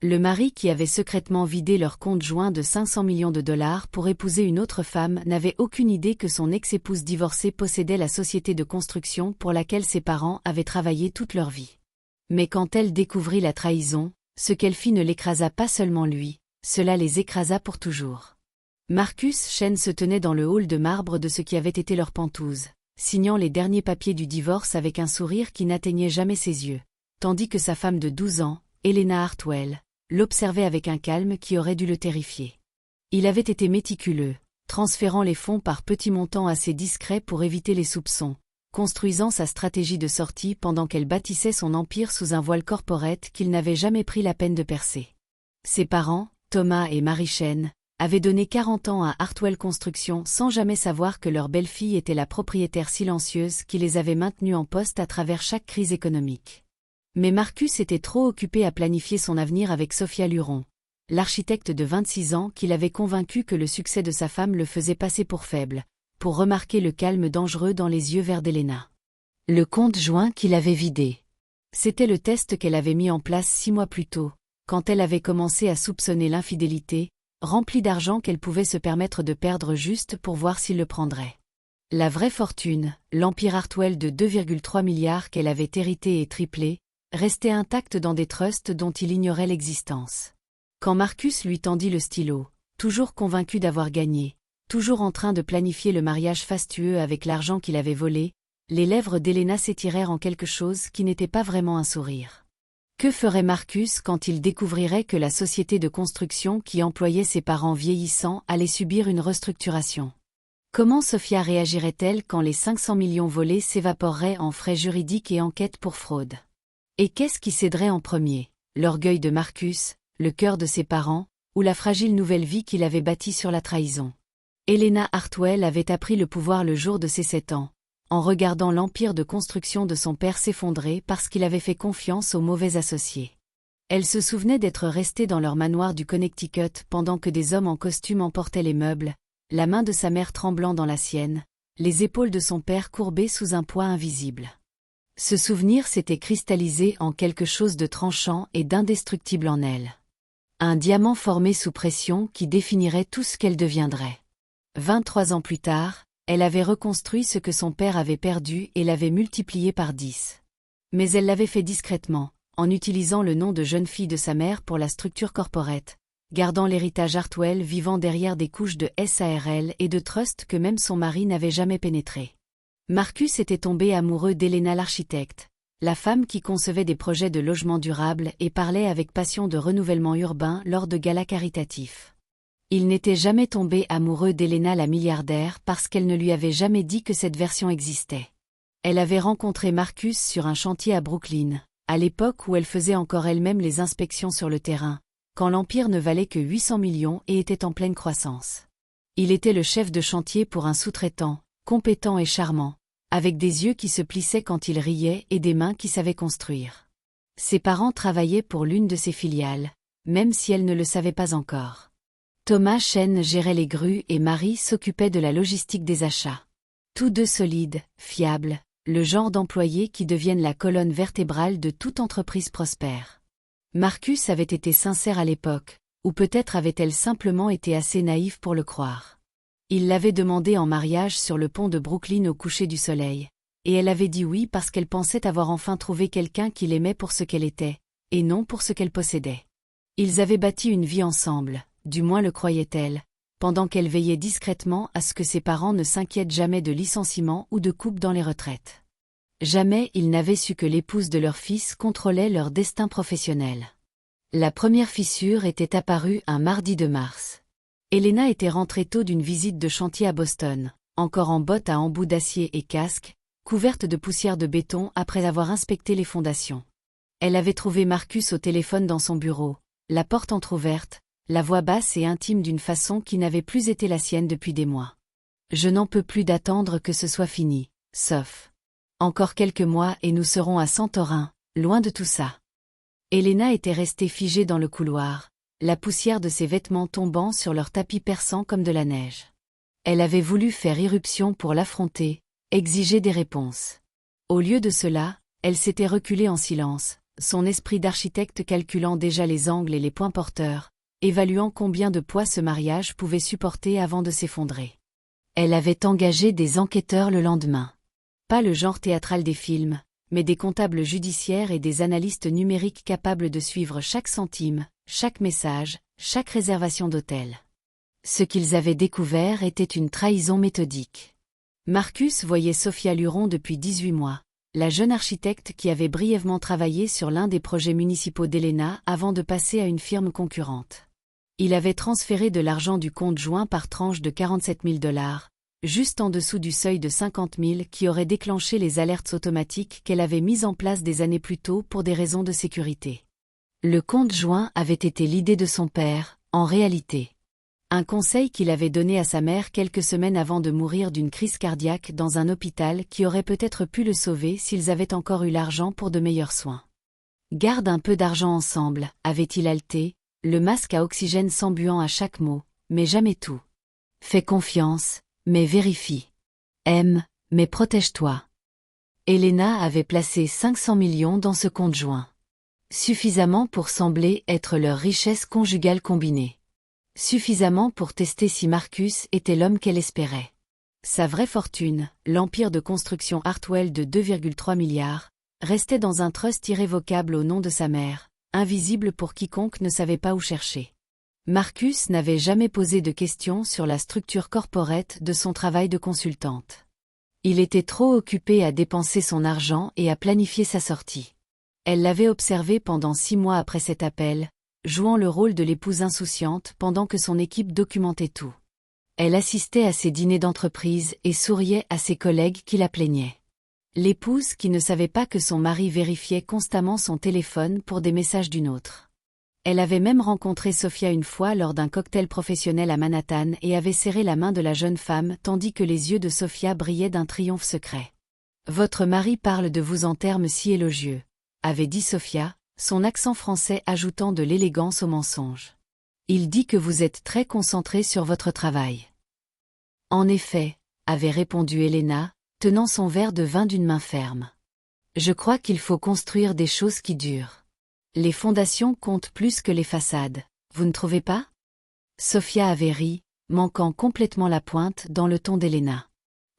Le mari qui avait secrètement vidé leur compte joint de 500 millions de dollars pour épouser une autre femme n'avait aucune idée que son ex-épouse divorcée possédait la société de construction pour laquelle ses parents avaient travaillé toute leur vie. Mais quand elle découvrit la trahison, ce qu'elle fit ne l'écrasa pas seulement lui, cela les écrasa pour toujours. Marcus Chen se tenait dans le hall de marbre de ce qui avait été leur pentouse, signant les derniers papiers du divorce avec un sourire qui n'atteignait jamais ses yeux, tandis que sa femme de 12 ans, Helena Hartwell, l'observait avec un calme qui aurait dû le terrifier. Il avait été méticuleux, transférant les fonds par petits montants assez discrets pour éviter les soupçons, construisant sa stratégie de sortie pendant qu'elle bâtissait son empire sous un voile corporate qu'il n'avait jamais pris la peine de percer. Ses parents, Thomas et Mary Chen, avaient donné 40 ans à Hartwell Construction sans jamais savoir que leur belle-fille était la propriétaire silencieuse qui les avait maintenus en poste à travers chaque crise économique. Mais Marcus était trop occupé à planifier son avenir avec Sophia Luron, l'architecte de 26 ans qui l'avait convaincu que le succès de sa femme le faisait passer pour faible, pour remarquer le calme dangereux dans les yeux verts d'Helena. Le compte joint qu'il avait vidé. C'était le test qu'elle avait mis en place 6 mois plus tôt, quand elle avait commencé à soupçonner l'infidélité, remplie d'argent qu'elle pouvait se permettre de perdre juste pour voir s'il le prendrait. La vraie fortune, l'empire Hartwell de 2,3 milliards qu'elle avait hérité et triplé, restait intact dans des trusts dont il ignorait l'existence. Quand Marcus lui tendit le stylo, toujours convaincu d'avoir gagné, toujours en train de planifier le mariage fastueux avec l'argent qu'il avait volé, les lèvres d'Helena s'étirèrent en quelque chose qui n'était pas vraiment un sourire. Que ferait Marcus quand il découvrirait que la société de construction qui employait ses parents vieillissants allait subir une restructuration? Comment Sophia réagirait-elle quand les 500 millions volés s'évaporeraient en frais juridiques et enquêtes pour fraude? Et qu'est-ce qui céderait en premier, l'orgueil de Marcus, le cœur de ses parents, ou la fragile nouvelle vie qu'il avait bâtie sur la trahison? Helena Hartwell avait appris le pouvoir le jour de ses 7 ans, en regardant l'empire de construction de son père s'effondrer parce qu'il avait fait confiance aux mauvais associés. Elle se souvenait d'être restée dans leur manoir du Connecticut pendant que des hommes en costume emportaient les meubles, la main de sa mère tremblant dans la sienne, les épaules de son père courbées sous un poids invisible. Ce souvenir s'était cristallisé en quelque chose de tranchant et d'indestructible en elle. Un diamant formé sous pression qui définirait tout ce qu'elle deviendrait. 23 ans plus tard, elle avait reconstruit ce que son père avait perdu et l'avait multiplié par 10. Mais elle l'avait fait discrètement, en utilisant le nom de jeune fille de sa mère pour la structure corporate, gardant l'héritage Hartwell vivant derrière des couches de SARL et de trust que même son mari n'avait jamais pénétré. Marcus était tombé amoureux d'Helena l'architecte, la femme qui concevait des projets de logement durable et parlait avec passion de renouvellement urbain lors de galas caritatifs. Il n'était jamais tombé amoureux d'Helena la milliardaire parce qu'elle ne lui avait jamais dit que cette version existait. Elle avait rencontré Marcus sur un chantier à Brooklyn, à l'époque où elle faisait encore elle-même les inspections sur le terrain, quand l'empire ne valait que 800 millions et était en pleine croissance. Il était le chef de chantier pour un sous-traitant, compétent et charmant, avec des yeux qui se plissaient quand il riait et des mains qui savaient construire. Ses parents travaillaient pour l'une de ses filiales, même si elle ne le savait pas encore. Thomas Chen gérait les grues et Marie s'occupait de la logistique des achats. Tous deux solides, fiables, le genre d'employés qui deviennent la colonne vertébrale de toute entreprise prospère. Marcus avait été sincère à l'époque, ou peut-être avait-elle simplement été assez naïve pour le croire. Il l'avait demandé en mariage sur le pont de Brooklyn au coucher du soleil, et elle avait dit oui parce qu'elle pensait avoir enfin trouvé quelqu'un qui l'aimait pour ce qu'elle était, et non pour ce qu'elle possédait. Ils avaient bâti une vie ensemble, du moins le croyait-elle, pendant qu'elle veillait discrètement à ce que ses parents ne s'inquiètent jamais de licenciements ou de coupes dans les retraites. Jamais ils n'avaient su que l'épouse de leur fils contrôlait leur destin professionnel. La première fissure était apparue un mardi de mars. Helena était rentrée tôt d'une visite de chantier à Boston, encore en bottes à embouts d'acier et casque, couverte de poussière de béton après avoir inspecté les fondations. Elle avait trouvé Marcus au téléphone dans son bureau, la porte entr'ouverte, la voix basse et intime d'une façon qui n'avait plus été la sienne depuis des mois. « Je n'en peux plus d'attendre que ce soit fini, sauf. Encore quelques mois et nous serons à Santorin, loin de tout ça. » Helena était restée figée dans le couloir, la poussière de ses vêtements tombant sur leur tapis perçant comme de la neige. Elle avait voulu faire irruption pour l'affronter, exiger des réponses. Au lieu de cela, elle s'était reculée en silence, son esprit d'architecte calculant déjà les angles et les points porteurs, évaluant combien de poids ce mariage pouvait supporter avant de s'effondrer. Elle avait engagé des enquêteurs le lendemain. Pas le genre théâtral des films, mais des comptables judiciaires et des analystes numériques capables de suivre chaque centime, chaque message, chaque réservation d'hôtel. Ce qu'ils avaient découvert était une trahison méthodique. Marcus voyait Sophia Luron depuis 18 mois, la jeune architecte qui avait brièvement travaillé sur l'un des projets municipaux d'Elena avant de passer à une firme concurrente. Il avait transféré de l'argent du compte joint par tranche de 47 000 $, juste en dessous du seuil de 50 000 qui aurait déclenché les alertes automatiques qu'elle avait mises en place des années plus tôt pour des raisons de sécurité. Le compte joint avait été l'idée de son père, en réalité. Un conseil qu'il avait donné à sa mère quelques semaines avant de mourir d'une crise cardiaque dans un hôpital qui aurait peut-être pu le sauver s'ils avaient encore eu l'argent pour de meilleurs soins. Garde un peu d'argent ensemble, avait-il haleté, le masque à oxygène s'embuant à chaque mot, mais jamais tout. Fais confiance, mais vérifie. Aime, mais protège-toi. Elena avait placé 500 millions dans ce compte joint. Suffisamment pour sembler être leur richesse conjugale combinée. Suffisamment pour tester si Marcus était l'homme qu'elle espérait. Sa vraie fortune, l'empire de construction Hartwell de 2,3 milliards, restait dans un trust irrévocable au nom de sa mère, invisible pour quiconque ne savait pas où chercher. Marcus n'avait jamais posé de questions sur la structure corporate de son travail de consultante. Il était trop occupé à dépenser son argent et à planifier sa sortie. Elle l'avait observé pendant 6 mois après cet appel, jouant le rôle de l'épouse insouciante pendant que son équipe documentait tout. Elle assistait à ses dîners d'entreprise et souriait à ses collègues qui la plaignaient. L'épouse qui ne savait pas que son mari vérifiait constamment son téléphone pour des messages d'une autre. Elle avait même rencontré Sophia une fois lors d'un cocktail professionnel à Manhattan et avait serré la main de la jeune femme tandis que les yeux de Sophia brillaient d'un triomphe secret. « Votre mari parle de vous en termes si élogieux », avait dit Sophia, son accent français ajoutant de l'élégance au mensonge. Il dit que vous êtes très concentré sur votre travail. En effet, avait répondu Elena, tenant son verre de vin d'une main ferme. Je crois qu'il faut construire des choses qui durent. Les fondations comptent plus que les façades, vous ne trouvez pas? Sophia avait ri, manquant complètement la pointe dans le ton d'Elena.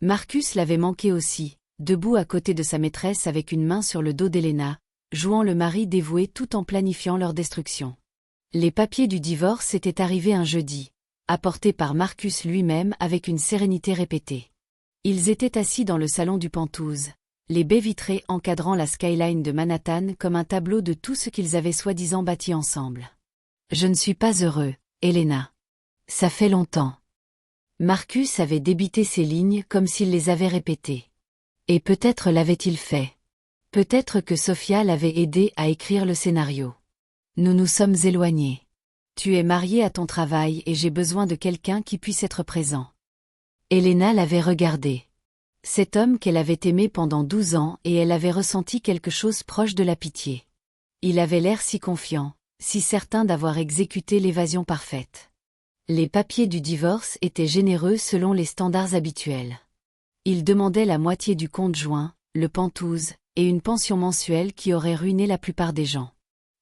Marcus l'avait manqué aussi, debout à côté de sa maîtresse avec une main sur le dos d'Elena, jouant le mari dévoué tout en planifiant leur destruction. Les papiers du divorce étaient arrivés un jeudi, apportés par Marcus lui-même avec une sérénité répétée. Ils étaient assis dans le salon du Penthouse, les baies vitrées encadrant la skyline de Manhattan comme un tableau de tout ce qu'ils avaient soi-disant bâti ensemble. Je ne suis pas heureux, Elena. Ça fait longtemps. Marcus avait débité ces lignes comme s'il les avait répétées. Et peut-être l'avait-il fait. Peut-être que Sophia l'avait aidé à écrire le scénario. Nous nous sommes éloignés. Tu es marié à ton travail et j'ai besoin de quelqu'un qui puisse être présent. Elena l'avait regardé. Cet homme qu'elle avait aimé pendant 12 ans et elle avait ressenti quelque chose proche de la pitié. Il avait l'air si confiant, si certain d'avoir exécuté l'évasion parfaite. Les papiers du divorce étaient généreux selon les standards habituels. Il demandait la moitié du compte joint, le Penthouse, et une pension mensuelle qui aurait ruiné la plupart des gens.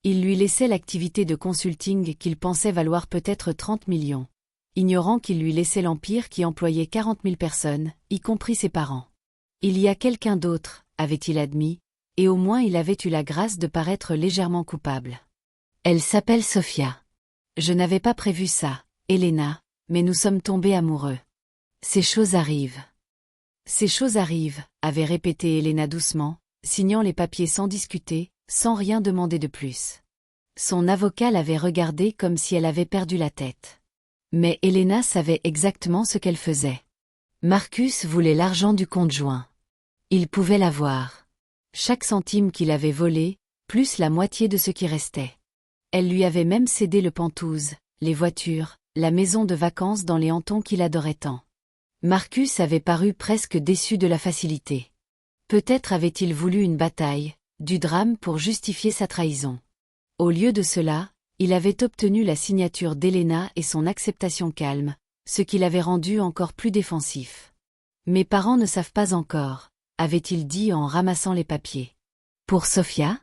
Il lui laissait l'activité de consulting qu'il pensait valoir peut-être 30 millions, ignorant qu'il lui laissait l'empire qui employait 40 000 personnes, y compris ses parents. Il y a quelqu'un d'autre, avait-il admis, et au moins il avait eu la grâce de paraître légèrement coupable. Elle s'appelle Sophia. Je n'avais pas prévu ça, Elena, mais nous sommes tombés amoureux. Ces choses arrivent. Ces choses arrivent, avait répété Elena doucement, signant les papiers sans discuter, sans rien demander de plus. Son avocat l'avait regardée comme si elle avait perdu la tête. Mais Elena savait exactement ce qu'elle faisait. Marcus voulait l'argent du compte joint. Il pouvait l'avoir. Chaque centime qu'il avait volé, plus la moitié de ce qui restait. Elle lui avait même cédé le Penthouse, les voitures, la maison de vacances dans les hantons qu'il adorait tant. Marcus avait paru presque déçu de la facilité. Peut-être avait-il voulu une bataille, du drame pour justifier sa trahison. Au lieu de cela, il avait obtenu la signature d'Elena et son acceptation calme, ce qui l'avait rendu encore plus défensif. « Mes parents ne savent pas encore », avait-il dit en ramassant les papiers. « Pour Sophia ?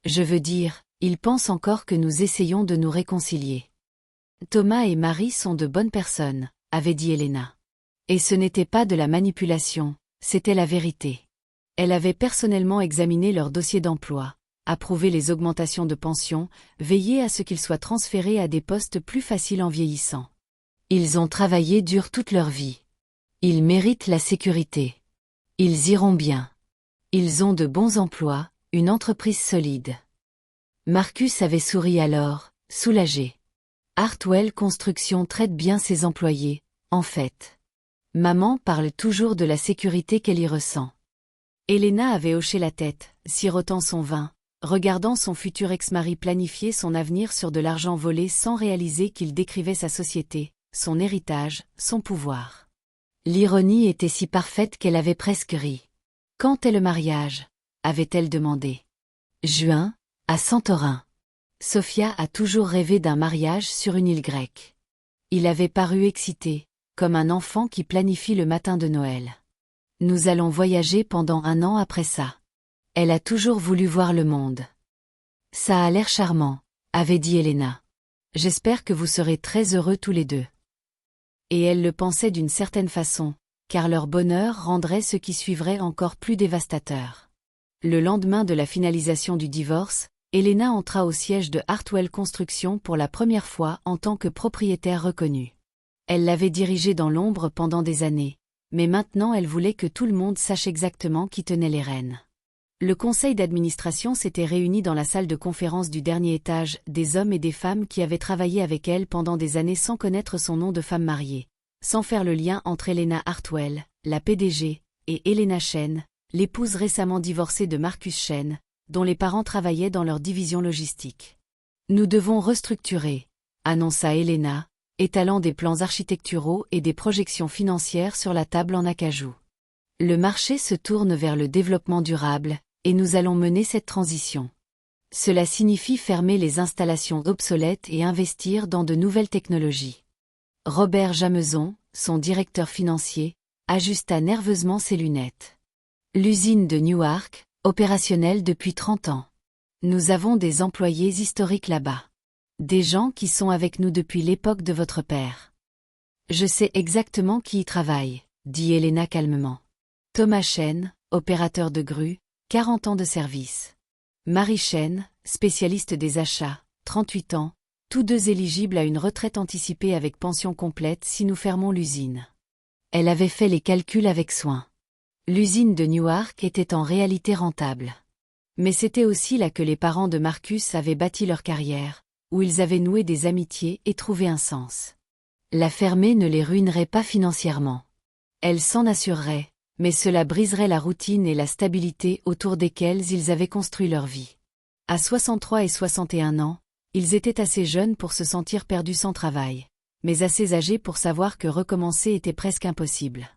Je veux dire, il pense encore que nous essayons de nous réconcilier. Thomas et Marie sont de bonnes personnes, avait dit Elena. Et ce n'était pas de la manipulation, c'était la vérité. Elle avait personnellement examiné leur dossier d'emploi, approuvé les augmentations de pension, veillé à ce qu'ils soient transférés à des postes plus faciles en vieillissant. Ils ont travaillé dur toute leur vie. Ils méritent la sécurité. Ils iront bien. Ils ont de bons emplois, une entreprise solide. Marcus avait souri alors, soulagé. Hartwell Construction traite bien ses employés, en fait. Maman parle toujours de la sécurité qu'elle y ressent. Elena avait hoché la tête, sirotant son vin, regardant son futur ex-mari planifier son avenir sur de l'argent volé sans réaliser qu'il décrivait sa société, son héritage, son pouvoir. L'ironie était si parfaite qu'elle avait presque ri. « Quand est le mariage ?» avait-elle demandé. « Juin, à Santorin. » Sophia a toujours rêvé d'un mariage sur une île grecque. Il avait paru excité, comme un enfant qui planifie le matin de Noël. « Nous allons voyager pendant 1 an après ça. » Elle a toujours voulu voir le monde. « Ça a l'air charmant », avait dit Elena. « J'espère que vous serez très heureux tous les deux. » Et elle le pensait d'une certaine façon, car leur bonheur rendrait ce qui suivrait encore plus dévastateur. Le lendemain de la finalisation du divorce, Elena entra au siège de Hartwell Construction pour la première fois en tant que propriétaire reconnue. Elle l'avait dirigé dans l'ombre pendant des années, mais maintenant elle voulait que tout le monde sache exactement qui tenait les rênes. Le conseil d'administration s'était réuni dans la salle de conférence du dernier étage, des hommes et des femmes qui avaient travaillé avec elle pendant des années sans connaître son nom de femme mariée, sans faire le lien entre Elena Hartwell, la PDG, et Elena Chen, l'épouse récemment divorcée de Marcus Chen, dont les parents travaillaient dans leur division logistique. « Nous devons restructurer », annonça Elena, étalant des plans architecturaux et des projections financières sur la table en acajou. Le marché se tourne vers le développement durable, et nous allons mener cette transition. Cela signifie fermer les installations obsolètes et investir dans de nouvelles technologies. Robert Jameson, son directeur financier, ajusta nerveusement ses lunettes. L'usine de Newark, opérationnelle depuis 30 ans. Nous avons des employés historiques là-bas. Des gens qui sont avec nous depuis l'époque de votre père. Je sais exactement qui y travaille, dit Elena calmement. Thomas Chen, opérateur de grue, 40 ans de service. Marie Chen, spécialiste des achats, 38 ans, tous deux éligibles à une retraite anticipée avec pension complète si nous fermons l'usine. Elle avait fait les calculs avec soin. L'usine de Newark était en réalité rentable. Mais c'était aussi là que les parents de Marcus avaient bâti leur carrière, où ils avaient noué des amitiés et trouvé un sens. La fermer ne les ruinerait pas financièrement. Elle s'en assurerait, mais cela briserait la routine et la stabilité autour desquelles ils avaient construit leur vie. À 63 et 61 ans, ils étaient assez jeunes pour se sentir perdus sans travail, mais assez âgés pour savoir que recommencer était presque impossible.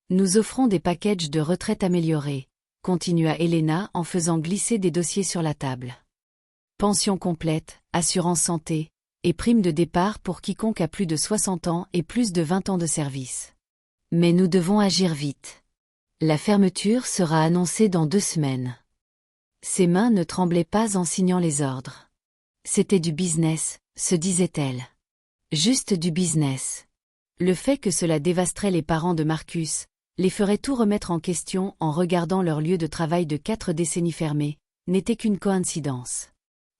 Nous offrons des packages de retraite améliorés, continua Elena en faisant glisser des dossiers sur la table. Pension complète, assurance santé, et prime de départ pour quiconque a plus de 60 ans et plus de 20 ans de service. Mais nous devons agir vite. La fermeture sera annoncée dans 2 semaines. Ses mains ne tremblaient pas en signant les ordres. C'était du business, se disait-elle. Juste du business. Le fait que cela dévasterait les parents de Marcus, les ferait tout remettre en question en regardant leur lieu de travail de 4 décennies fermé, n'était qu'une coïncidence.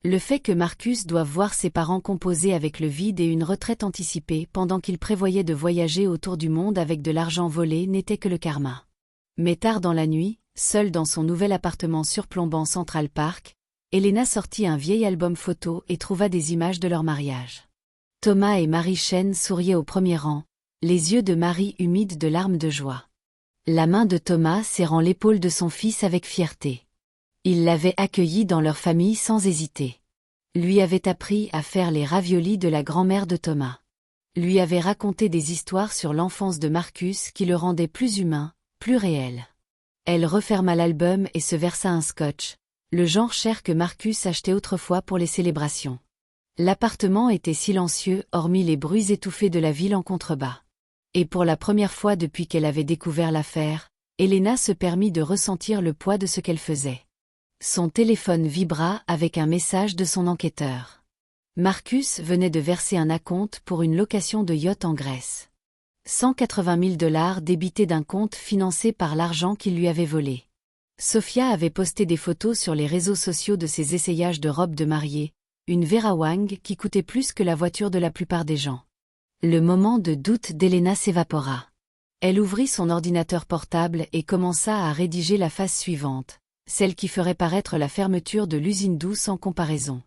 Le fait que Marcus doive voir ses parents composer avec le vide et une retraite anticipée pendant qu'il prévoyait de voyager autour du monde avec de l'argent volé n'était que le karma. Mais tard dans la nuit, seule dans son nouvel appartement surplombant Central Park, Elena sortit un vieil album photo et trouva des images de leur mariage. Thomas et Marie Chen souriaient au premier rang, les yeux de Marie humides de larmes de joie. La main de Thomas serrant l'épaule de son fils avec fierté. Il l'avait accueilli dans leur famille sans hésiter. Lui avait appris à faire les raviolis de la grand-mère de Thomas. Lui avait raconté des histoires sur l'enfance de Marcus qui le rendaient plus humain, plus réel. Elle referma l'album et se versa un scotch, le genre cher que Marcus achetait autrefois pour les célébrations. L'appartement était silencieux hormis les bruits étouffés de la ville en contrebas. Et pour la première fois depuis qu'elle avait découvert l'affaire, Elena se permit de ressentir le poids de ce qu'elle faisait. Son téléphone vibra avec un message de son enquêteur. Marcus venait de verser un acompte pour une location de yacht en Grèce. 180 000 $ débités d'un compte financé par l'argent qu'il lui avait volé. Sophia avait posté des photos sur les réseaux sociaux de ses essayages de robe de mariée, une Vera Wang qui coûtait plus que la voiture de la plupart des gens. Le moment de doute d'Elena s'évapora. Elle ouvrit son ordinateur portable et commença à rédiger la phase suivante, celle qui ferait paraître la fermeture de l'usine d'Où sans comparaison.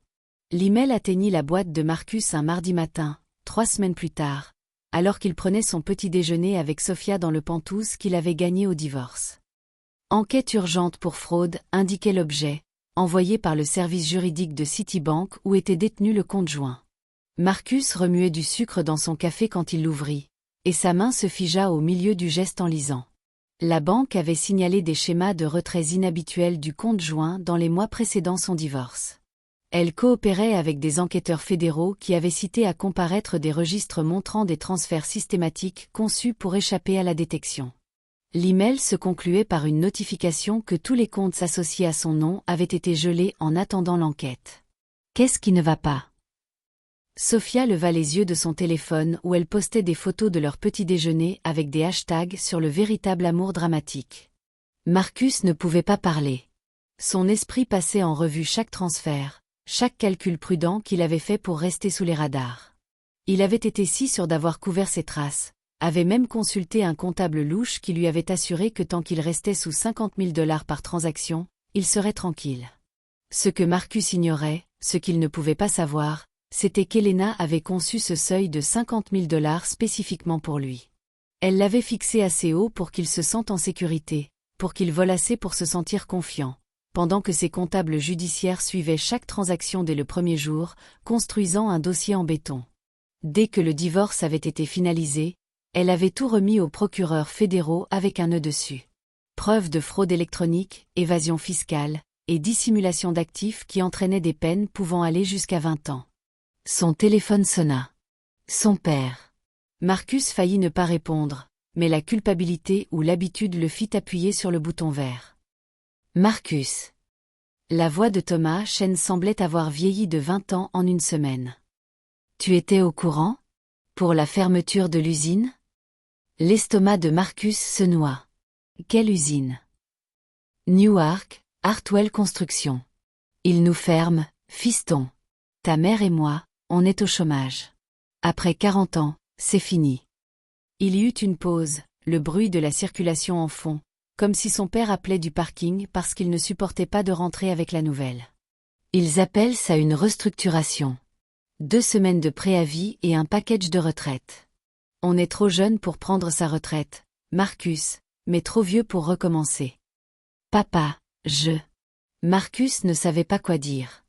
L'email atteignit la boîte de Marcus un mardi matin, 3 semaines plus tard, alors qu'il prenait son petit déjeuner avec Sophia dans le Penthouse qu'il avait gagné au divorce. Enquête urgente pour fraude, indiquait l'objet, envoyé par le service juridique de Citibank où était détenu le compte joint. Marcus remuait du sucre dans son café quand il l'ouvrit, et sa main se figea au milieu du geste en lisant. La banque avait signalé des schémas de retraits inhabituels du compte joint dans les mois précédant son divorce. Elle coopérait avec des enquêteurs fédéraux qui avaient cité à comparaître des registres montrant des transferts systématiques conçus pour échapper à la détection. L'email se concluait par une notification que tous les comptes associés à son nom avaient été gelés en attendant l'enquête. Qu'est-ce qui ne va pas? Sophia leva les yeux de son téléphone où elle postait des photos de leur petit déjeuner avec des hashtags sur le véritable amour dramatique. Marcus ne pouvait pas parler. Son esprit passait en revue chaque transfert, chaque calcul prudent qu'il avait fait pour rester sous les radars. Il avait été si sûr d'avoir couvert ses traces, avait même consulté un comptable louche qui lui avait assuré que tant qu'il restait sous 50 000 $ par transaction, il serait tranquille. Ce que Marcus ignorait, ce qu'il ne pouvait pas savoir, c'était qu'Elena avait conçu ce seuil de 50 000 $ spécifiquement pour lui. Elle l'avait fixé assez haut pour qu'il se sente en sécurité, pour qu'il vole assez pour se sentir confiant, pendant que ses comptables judiciaires suivaient chaque transaction dès le premier jour, construisant un dossier en béton. Dès que le divorce avait été finalisé, elle avait tout remis aux procureurs fédéraux avec un nœud dessus. Preuves de fraude électronique, évasion fiscale, et dissimulation d'actifs qui entraînaient des peines pouvant aller jusqu'à 20 ans. Son téléphone sonna. Son père. Marcus faillit ne pas répondre, mais la culpabilité ou l'habitude le fit appuyer sur le bouton vert. Marcus. La voix de Thomas Chen semblait avoir vieilli de 20 ans en une semaine. Tu étais au courant? Pour la fermeture de l'usine? L'estomac de Marcus se noua. Quelle usine? Newark, Hartwell Construction. Ils nous ferment, fiston. Ta mère et moi, on est au chômage. Après 40 ans, c'est fini. Il y eut une pause, le bruit de la circulation en fond, comme si son père appelait du parking parce qu'il ne supportait pas de rentrer avec la nouvelle. Ils appellent ça une restructuration. 2 semaines de préavis et un package de retraite. On est trop jeune pour prendre sa retraite, Marcus, mais trop vieux pour recommencer. Papa, Marcus ne savait pas quoi dire.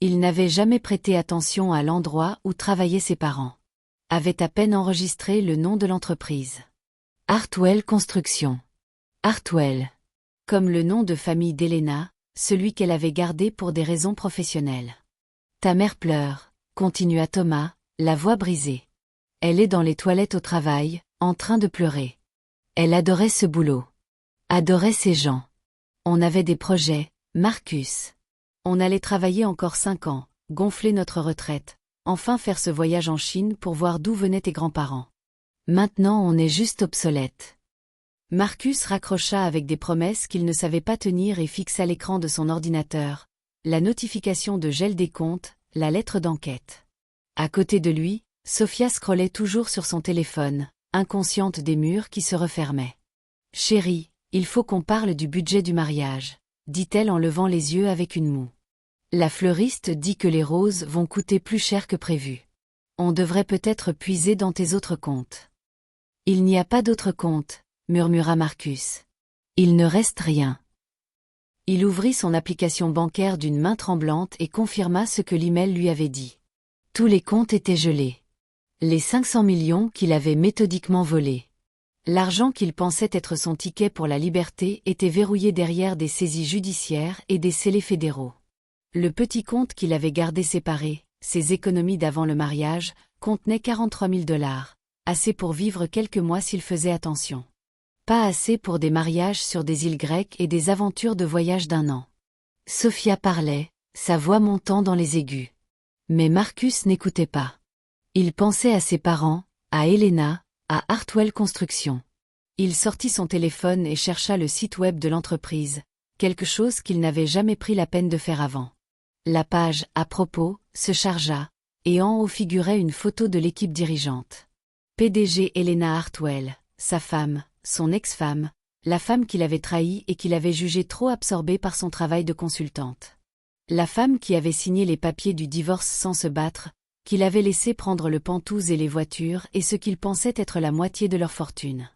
Il n'avait jamais prêté attention à l'endroit où travaillaient ses parents. Avait à peine enregistré le nom de l'entreprise. Hartwell Construction. Hartwell. Comme le nom de famille d'Elena, celui qu'elle avait gardé pour des raisons professionnelles. Ta mère pleure, continua Thomas, la voix brisée. Elle est dans les toilettes au travail, en train de pleurer. Elle adorait ce boulot. Adorait ces gens. On avait des projets, Marcus. On allait travailler encore 5 ans, gonfler notre retraite, enfin faire ce voyage en Chine pour voir d'où venaient tes grands-parents. Maintenant on est juste obsolète. Marcus raccrocha avec des promesses qu'il ne savait pas tenir et fixa l'écran de son ordinateur, la notification de gel des comptes, la lettre d'enquête. À côté de lui, Sophia scrollait toujours sur son téléphone, inconsciente des murs qui se refermaient. « Chérie, il faut qu'on parle du budget du mariage », dit-elle en levant les yeux avec une moue. La fleuriste dit que les roses vont coûter plus cher que prévu. On devrait peut-être puiser dans tes autres comptes. Il n'y a pas d'autres comptes, murmura Marcus. Il ne reste rien. Il ouvrit son application bancaire d'une main tremblante et confirma ce que l'email lui avait dit. Tous les comptes étaient gelés. Les 500 millions qu'il avait méthodiquement volés. L'argent qu'il pensait être son ticket pour la liberté était verrouillé derrière des saisies judiciaires et des scellés fédéraux. Le petit compte qu'il avait gardé séparé, ses économies d'avant le mariage, contenait 43 000 $, assez pour vivre quelques mois s'il faisait attention. Pas assez pour des mariages sur des îles grecques et des aventures de voyage d'1 an. Sophia parlait, sa voix montant dans les aigus. Mais Marcus n'écoutait pas. Il pensait à ses parents, à Elena, à Hartwell Construction. Il sortit son téléphone et chercha le site web de l'entreprise, quelque chose qu'il n'avait jamais pris la peine de faire avant. La page « À propos » se chargea, et en haut figurait une photo de l'équipe dirigeante. PDG Elena Hartwell, sa femme, son ex-femme, la femme qu'il avait trahie et qu'il avait jugée trop absorbée par son travail de consultante. La femme qui avait signé les papiers du divorce sans se battre, qu'il avait laissé prendre le Penthouse et les voitures et ce qu'il pensait être la moitié de leur fortune.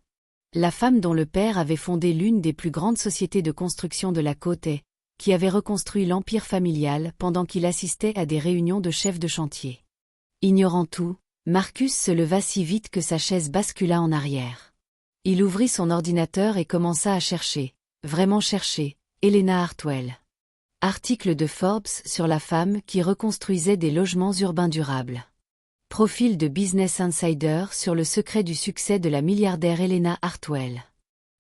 La femme dont le père avait fondé l'une des plus grandes sociétés de construction de la côte et qui avait reconstruit l'empire familial pendant qu'il assistait à des réunions de chefs de chantier. Ignorant tout, Marcus se leva si vite que sa chaise bascula en arrière. Il ouvrit son ordinateur et commença à chercher, vraiment chercher, Elena Hartwell. Article de Forbes sur la femme qui reconstruisait des logements urbains durables. Profil de Business Insider sur le secret du succès de la milliardaire Elena Hartwell.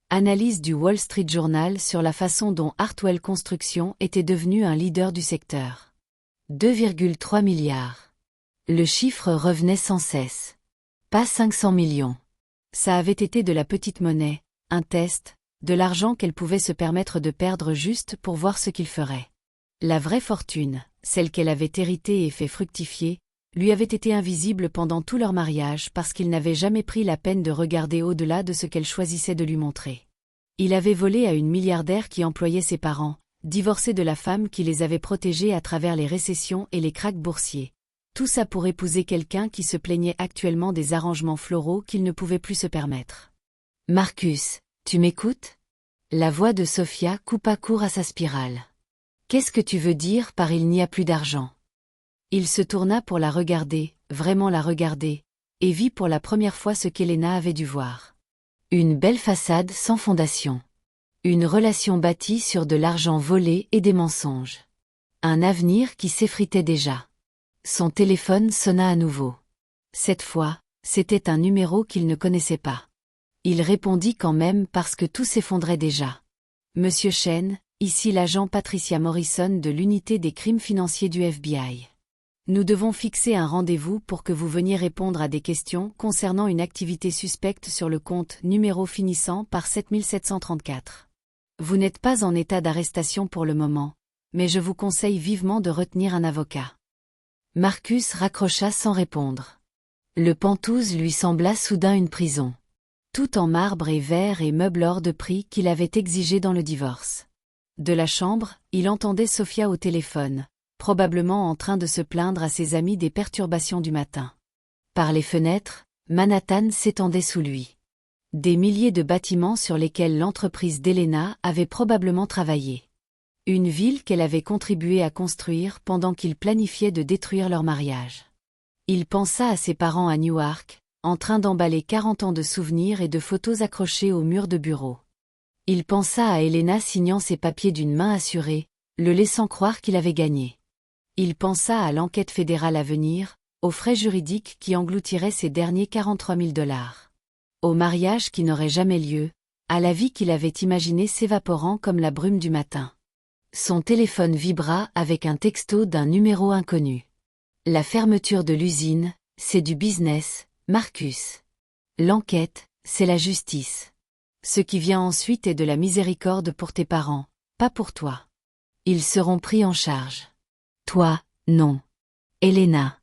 Analyse du Wall Street Journal sur la façon dont Hartwell Construction était devenue un leader du secteur. 2,3 milliards. Le chiffre revenait sans cesse. Pas 500 millions. Ça avait été de la petite monnaie, un test, de l'argent qu'elle pouvait se permettre de perdre juste pour voir ce qu'il ferait. La vraie fortune, celle qu'elle avait héritée et fait fructifier, lui avait été invisible pendant tout leur mariage parce qu'il n'avait jamais pris la peine de regarder au-delà de ce qu'elle choisissait de lui montrer. Il avait volé à une milliardaire qui employait ses parents, divorcé de la femme qui les avait protégés à travers les récessions et les krachs boursiers. Tout ça pour épouser quelqu'un qui se plaignait actuellement des arrangements floraux qu'il ne pouvait plus se permettre. « Marcus, tu m'écoutes ?» La voix de Sophia coupa court à sa spirale. « Qu'est-ce que tu veux dire par il n'y a plus d'argent ?» Il se tourna pour la regarder, vraiment la regarder, et vit pour la première fois ce qu'Elena avait dû voir. Une belle façade sans fondation. Une relation bâtie sur de l'argent volé et des mensonges. Un avenir qui s'effritait déjà. Son téléphone sonna à nouveau. Cette fois, c'était un numéro qu'il ne connaissait pas. Il répondit quand même parce que tout s'effondrait déjà. « Monsieur Chen, ici l'agent Patricia Morrison de l'unité des crimes financiers du FBI. Nous devons fixer un rendez-vous pour que vous veniez répondre à des questions concernant une activité suspecte sur le compte numéro finissant par 7734. Vous n'êtes pas en état d'arrestation pour le moment, mais je vous conseille vivement de retenir un avocat. » Marcus raccrocha sans répondre. Le Penthouse lui sembla soudain une prison. Tout en marbre et verre et meubles hors de prix qu'il avait exigé dans le divorce. De la chambre, il entendait Sophia au téléphone, probablement en train de se plaindre à ses amis des perturbations du matin. Par les fenêtres, Manhattan s'étendait sous lui. Des milliers de bâtiments sur lesquels l'entreprise d'Elena avait probablement travaillé. Une ville qu'elle avait contribué à construire pendant qu'il planifiait de détruire leur mariage. Il pensa à ses parents à Newark, en train d'emballer 40 ans de souvenirs et de photos accrochées au mur de bureau. Il pensa à Elena signant ses papiers d'une main assurée, le laissant croire qu'il avait gagné. Il pensa à l'enquête fédérale à venir, aux frais juridiques qui engloutiraient ces derniers 43 000 $. Au mariage qui n'aurait jamais lieu, à la vie qu'il avait imaginée s'évaporant comme la brume du matin. Son téléphone vibra avec un texto d'un numéro inconnu. La fermeture de l'usine, c'est du business, Marcus. L'enquête, c'est la justice. Ce qui vient ensuite est de la miséricorde pour tes parents, pas pour toi. Ils seront pris en charge. Toi, non. Elena.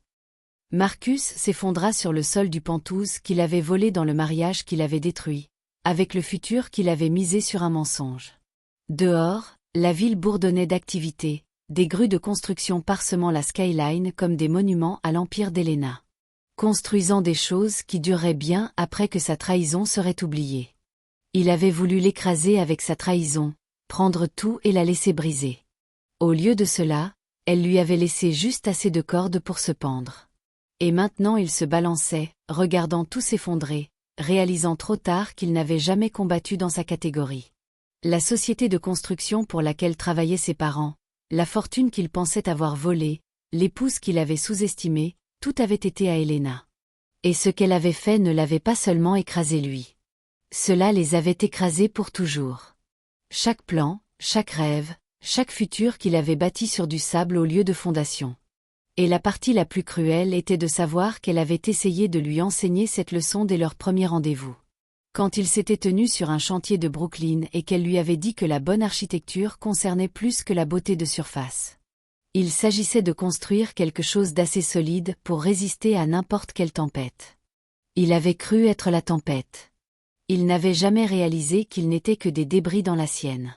Marcus s'effondra sur le sol du Penthouse qu'il avait volé dans le mariage qu'il avait détruit, avec le futur qu'il avait misé sur un mensonge. Dehors, la ville bourdonnait d'activité, des grues de construction parsemant la skyline comme des monuments à l'empire d'Elena. Construisant des choses qui dureraient bien après que sa trahison serait oubliée. Il avait voulu l'écraser avec sa trahison, prendre tout et la laisser briser. Au lieu de cela, elle lui avait laissé juste assez de cordes pour se pendre. Et maintenant il se balançait, regardant tout s'effondrer, réalisant trop tard qu'il n'avait jamais combattu dans sa catégorie. La société de construction pour laquelle travaillaient ses parents, la fortune qu'il pensait avoir volée, l'épouse qu'il avait sous-estimée, tout avait été à Elena. Et ce qu'elle avait fait ne l'avait pas seulement écrasé lui. Cela les avait écrasés pour toujours. Chaque plan, chaque rêve, Chaque futur qu'il avait bâti sur du sable au lieu de fondation. Et la partie la plus cruelle était de savoir qu'elle avait essayé de lui enseigner cette leçon dès leur premier rendez-vous. Quand ils s'étaient tenus sur un chantier de Brooklyn et qu'elle lui avait dit que la bonne architecture concernait plus que la beauté de surface. Il s'agissait de construire quelque chose d'assez solide pour résister à n'importe quelle tempête. Il avait cru être la tempête. Il n'avait jamais réalisé qu'il n'était que des débris dans la sienne.